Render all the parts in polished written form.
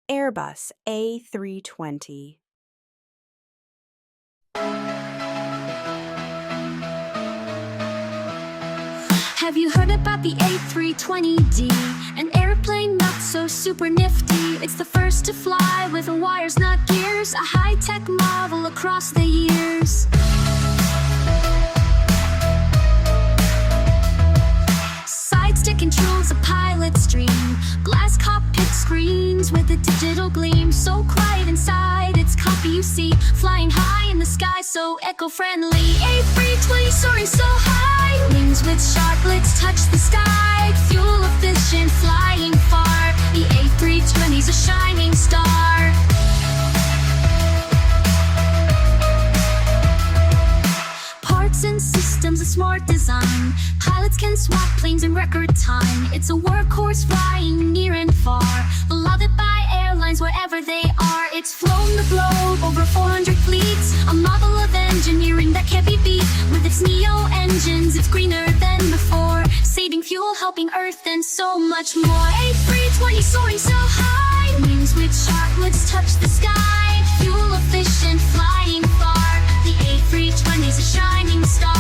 Airbus A320. Have you heard about the A320D? An airplane not so super nifty. It's the first to fly with wires, not gears. A high-tech marvel across the years. Side stick controls a pilot's dream. Glass cockpit screens with a digital gleam. So quiet inside, it's comfy you see. Flying high in the sky, so eco-friendly. A320 soaring so high. Wings with sharklets touch the sky. Fuel efficient, flying far. The A320's a shining star. Parts and systems, a smart design. Pilots can swap planes in record time. It's a workhorse flying near and far. Beloved by airlines wherever they are. It's flown the globe, over 400 fleets. A marvel of engineering that can't be beat. With its neo engines, it's greener than before. Saving fuel, helping Earth, and so much more. A320 soaring so high. Wings with sharklets touch the sky. Fuel efficient, flying far. The A320's a shining star.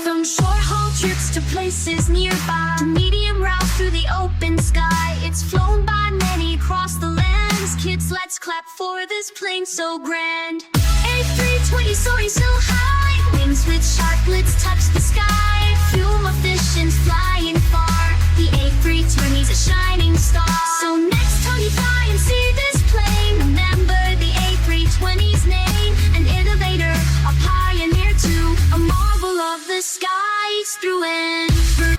From short-haul trips to places nearby, to medium routes through the open sky, it's flown by many across the lands. Kids, let's clap for this plane so grand. A320 soaring so high. Wings with sharklets touch the sky. Fuel efficient, flying far. The A320's a shining star. So next time you fly and see this plane, remember the A320's name. An innovator, a pioneer too, a marvel of the skies through and through.